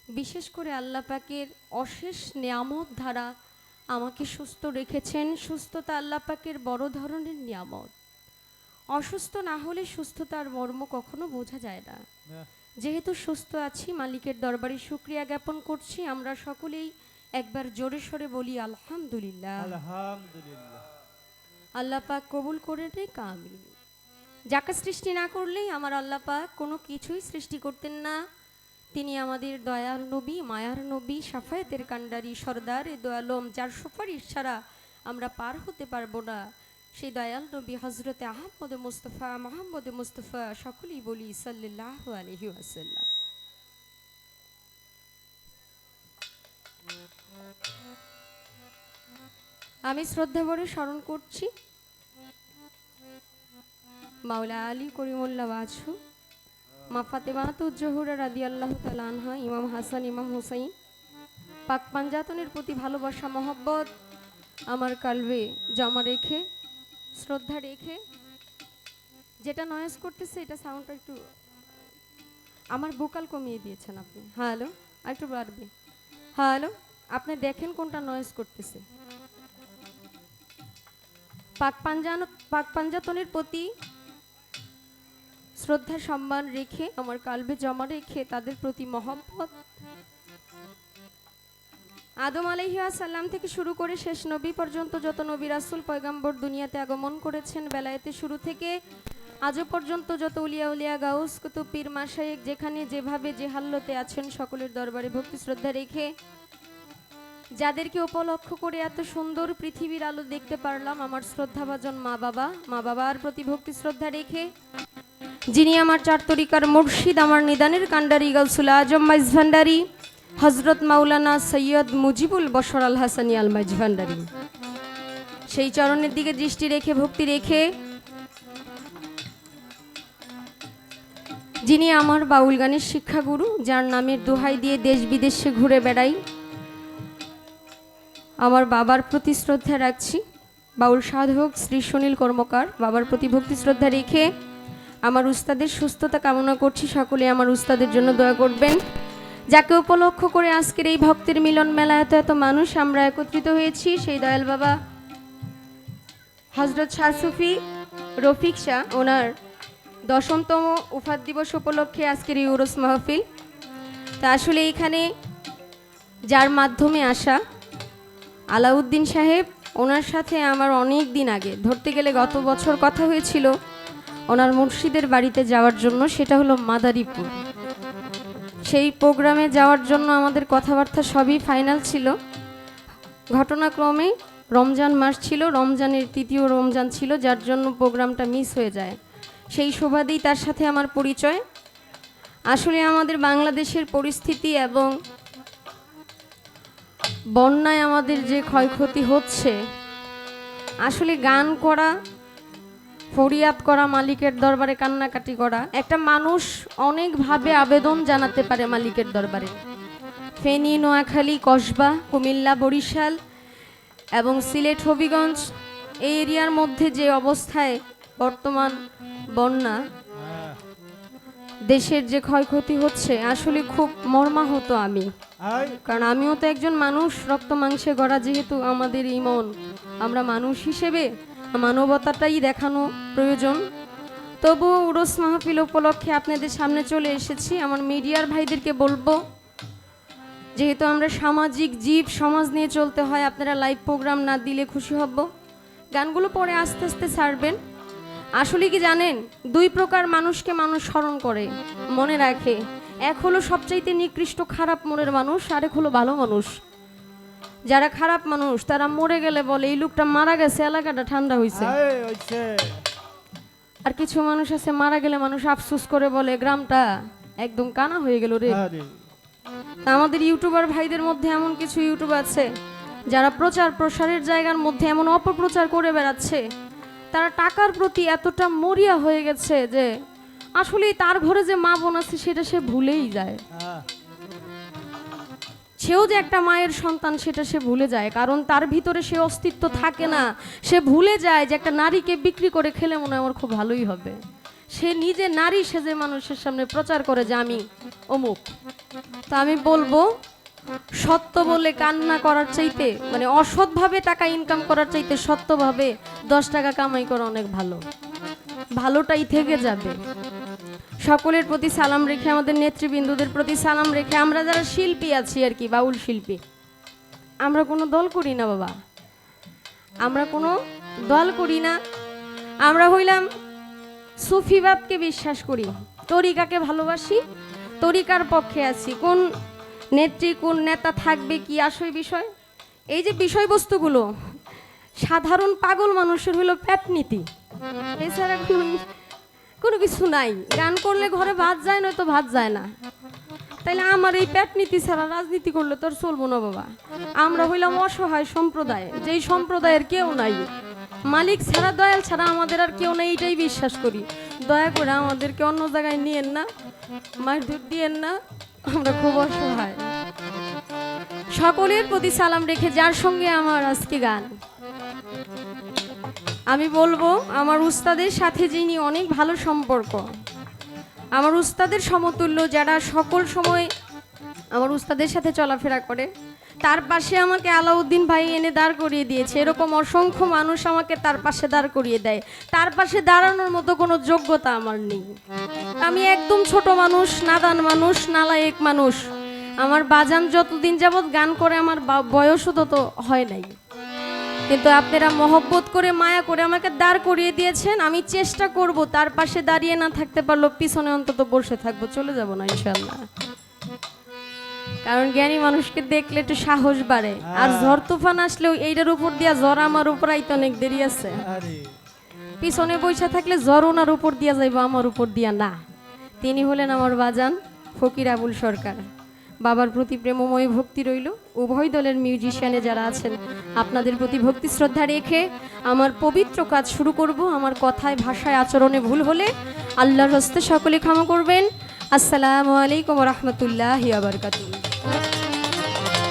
বিশেষ করে আল্লাহ পাকের অশেষ নিয়ামত দ্বারা আমাকে সুস্থ রেখেছেন। সুস্থতা আল্লাহ পাকের বড় ধরনের নিয়ামত। অসুস্থ না হলে সুস্থতার মর্ম কখনো বোঝা যায় না। যেহেতু সুস্থ আছি, মালিকের দরবারে শুকরিয়া জ্ঞাপন করছি। আমরা সকলেই একবার জোরে সোরে বলি আলহামদুলিল্লাহ। আলহামদুলিল্লাহ। আল্লাহ পাক কবুল করে নেক, আমিন। যাকে সৃষ্টি না করলেই আমার আল্লাহ পাক কোনো কিছুই সৃষ্টি করতেন না। তিনি আমাদের দয়াল নবী, মায়ার নবী, শাফায়াতের কান্ডারি, সরদার এ দয়ালম, যার সুপারিশ ছাড়া আমরা পার হতে পারবো না, সেই দয়াল নবী হজরতে আহমদ মুস্তফা, মোহাম্মদ মুস্তফা, সকলেই বলি সাল্লাল্লাহু আলাইহি ওয়াসাল্লাম। আমি শ্রদ্ধা ভরে স্মরণ করছি মাওলা আলী করিমুল্লাহ বাদশু, মা ফাতেমাতুজ জোহরা রাদিয়াল্লাহু তাআলা আনহা, ইমাম হাসান, ইমাম হুসাইন, পাক পাঞ্জাতনের প্রতি ভালোবাসা মহব্বত আমার কালবে জমা রেখে, শ্রদ্ধা রেখে। যেটা নয়েজ করতেছে এটা সাউন্ডটা একটু আমার ভোকাল কমিয়ে দিয়েছেন আপনি। হ্যালো, একটু বাড়বে। হ্যালো, আপনি দেখেন কোনটা নয়েজ করতেছে। পাক পাঞ্জাতনের প্রতি শ্রদ্ধা সম্মান রেখে, আমার কালবে জমা রেখে, তাদের প্রতি মহব্বত। আদম আলাইহিস সালাম থেকে শুরু করে শেষ নবী পর্যন্ত যত নবী রাসূল পয়গম্বর দুনিয়াতে আগমন করেছেন, বেলায়েতে শুরু থেকে আজও পর্যন্ত যত উলিয়া গাউস কুতুব পীর মাশায়েখ যেখানে যেভাবে যে হাল্লতে আছেন, সকলের দরবারে ভক্তি শ্রদ্ধা রেখে, যাদেরকে উপলক্ষ করে এত সুন্দর পৃথিবীর আলো দেখতে পারলাম, আমার শ্রদ্ধাভাজন মা বাবার প্রতি ভক্তি শ্রদ্ধা রেখে, যিনি আমার চার তরিকার মুর্শিদ, আমার নিদানের কান্ডারি গাউসুল আজম মাইজভান্ডারি হজরত মাওলানা সৈয়দ মুজিবুল বশর আল হাসানি আল মাইজভান্ডারি, সেই চরণের দিকে দৃষ্টি রেখে ভক্তি রেখে, যিনি আমার বাউল গানের শিক্ষাগুরু, যার নামের দোহাই দিয়ে দেশ বিদেশে ঘুরে বেড়াই, আমার বাবার প্রতি শ্রদ্ধা রাখছি। বাউল সাধক শ্রী সুনীল কর্মকার, বাবার প্রতি ভক্তি শ্রদ্ধা রেখে আমার উস্তাদের সুস্থতা কামনা করছি। সকলে আমার উস্তাদের জন্য দয়া করবেন, যাকে উপলক্ষ করে আজকের এই ভক্তের মিলন মেলা, এত এত মানুষ আমরা একত্রিত হয়েছি। সেই দয়াল বাবা হজরত শাহ সুফি রফিক শাহ, ওনার 10তম উফাত দিবস উপলক্ষে আজকের এই উরুস মাহফিল। তা আসলে এখানে যার মাধ্যমে আসা আলাউদ্দিন সাহেব, ওনার সাথে আমার অনেক দিন আগে, ধরতে গেলে গত বছর কথা হয়েছিল ওনার মুর্শিদের বাড়িতে যাওয়ার জন্য, সেটা হলো মাদারীপুর। সেই প্রোগ্রামে যাওয়ার জন্য আমাদের কথাবার্তা সবই ফাইনাল ছিল। ঘটনাক্রমে রমজান মাস ছিল, রমজানের তৃতীয় রমজান ছিল, যার জন্য প্রোগ্রামটা মিস হয়ে যায়। সেই সুবাদেই তার সাথে আমার পরিচয়। আসলে আমাদের বাংলাদেশের পরিস্থিতি এবং বন্যায় আমাদের যে ক্ষয়ক্ষতি হচ্ছে, আসলে গান করা, ফরিয়াদ করা, মালিকের দরবারে কান্নাকাটি করা, একটা মানুষ অনেকভাবে আবেদন জানাতে পারে মালিকের দরবারে। ফেনী, নোয়াখালী, কসবা, কুমিল্লা, বরিশাল এবং সিলেট, হবিগঞ্জ এই এরিয়ার মধ্যে যে অবস্থায় বর্তমান বন্যা, দেশের যে ক্ষয়ক্ষতি হচ্ছে, আসলে খুব মর্মাহত আমি। কারণ আমিও তো একজন মানুষ, রক্ত মাংসে গড়া যেহেতু আমাদের এই মন, আমরা মানুষ হিসেবে মানবতাটাই দেখানো প্রয়োজন। তবু উরুস মাহফিল উপলক্ষে আপনাদের সামনে চলে এসেছি। আমার মিডিয়ার ভাইদেরকে বলবো, যেহেতু আমরা সামাজিক জীব, সমাজ নিয়ে চলতে হয়, আপনারা লাইভ প্রোগ্রাম না দিলে খুশি হব। গানগুলো পরে আস্তে আস্তে ছাড়বেন। আসলে কি জানেন, দুই প্রকার মানুষকে মানুষ স্মরণ করে, মনে রাখে। এক হলো সবচাইতে নিকৃষ্ট খারাপ মনের মানুষ, আরেক হলো ভালো মানুষ। যারা খারাপ মানুষ তারা মরে গেলে বলে এই লোকটা মারা গেছে, এলাকাটা ঠান্ডা হয়েছে। আর কিছু মানুষ আছে মারা গেলে মানুষ আফসোস করে বলে গ্রামটা একদম কানা হয়ে গেল রে। আমাদের ইউটিউবার ভাইদের মধ্যে এমন কিছু ইউটিউব আছে যারা প্রচার প্রসারের জায়গার মধ্যে এমন অপপ্রচার করে বেড়াচ্ছে, তারা টাকার প্রতি এতটা মরিয়া হয়ে গেছে যে আসলে তার ঘরে যে মা বোন আছে সেটা সে ভুলেই যায়। সেও যে একটা মায়ের সন্তান সেটা সে ভুলে যায়, কারণ তার ভিতরে সে অস্তিত্ব থাকে না। সে ভুলে যায় যে একটা নারীকে বিক্রি করে খেলে মনে হয় আমার খুব ভালোই হবে। সে নিজে নারী সেজে মানুষের সামনে প্রচার করে যে আমি অমুক। তা আমি বলবো সত্য বলে কান্না করার চাইতে, মানে অসৎভাবে টাকা ইনকাম করার চাইতে সত্যভাবে 10 টাকা কামাই করা অনেক ভালো, ভালোটাই থেকে যাবে। সকলের প্রতি সালাম রেখে, আমাদের নেতৃবৃন্দদের প্রতি সালাম রেখে, আমরা যারা শিল্পী আছি আর কি, বাউল শিল্পী, আমরা কোনো দল করি না বাবা, আমরা কোনো দল করি না। আমরা হইলাম সুফিবাদকে বিশ্বাস করি, তরিকাকে ভালোবাসি, তরিকার পক্ষে আছি। কোন নেত্রী কোন নেতা থাকবে কি আসল বিষয়, এই যে বিষয়বস্তুগুলো সাধারণ পাগল মানুষের হলো পেটনীতি, এছাড়া কোনো কিছু নাই। গান করলে ঘরে ভাত যায়, নয়তো ভাত যায় না। তাইলে আমার এই পেটনীতি ছাড়া রাজনীতি করলে তোর চলবো না বাবা। আমরা হইলাম অসহায় সম্প্রদায়, যেই সম্প্রদায়ের কেউ নাই, মালিক ছাড়া দয়াল ছাড়া আমাদের আর কেউ নাই, এইটাই বিশ্বাস করি। দয়া করে আমাদেরকে অন্য জায়গায় নিয়েন না, মারধর দিয়েন না, আমরা খুব অসহায়। সকলের প্রতি সালাম রেখে যার সঙ্গে আমার আজকে গান, আমি বলবো আমার উস্তাদের সাথে যিনি অনেক ভালো সম্পর্ক, আমার উস্তাদের সমতুল্য, যারা সকল সময় আমার উস্তাদের সাথে চলাফেরা করে, তার পাশে আমাকে আলাউদ্দিন ভাই এনে দাঁড় করিয়ে দিয়েছে। এরকম অসংখ্য মানুষ আমাকে তার পাশে দাঁড় করিয়ে দেয়, তার পাশে দাঁড়ানোর মতো কোনো যোগ্যতা আমার নেই। আমি একদম ছোট মানুষ, নাদান মানুষ, নালায়েক মানুষ। আমার বাজান যতদিন যাবৎ গান করে আমার বয়সও তত হয় নাই, কিন্তু আপনারা মহব্বত করে মায়া করে আমাকে দাঁড় করিয়ে দিয়েছেন। আমি চেষ্টা করব তার পাশে দাঁড়িয়ে না থাকতে পারলেও পিছনে অন্তত বসে থাকবো, চলে যাব না ইনশাআল্লাহ। কারণ জ্ঞানী মানুষকে দেখলে একটু সাহস বাড়ে। আর ঝড় তুফান আসলেও এইটার উপর দিয়া ঝড় আমার উপর আইতে অনেক দেরি আছে। পিছনে বৈশা থাকলে ঝড় ওনার উপর দিয়া যাইব, আমার উপর দিয়া না। তিনি হলেন আমার বাজান ফকির আবুল সরকার। বাবার প্রতি প্রেমময় ভক্তি রইল। উভয় দলের মিউজিশিয়ানে যারা আছেন আপনাদের প্রতি ভক্তি শ্রদ্ধা রেখে আমার পবিত্র কাজ শুরু করব। আমার কথায় ভাষায় আচরণে ভুল হলে আল্লাহর হস্তে সকলে ক্ষমা করবেন। আসসালামু আলাইকুম ওয়া রাহমাতুল্লাহি ওয়া বারাকাতুহু।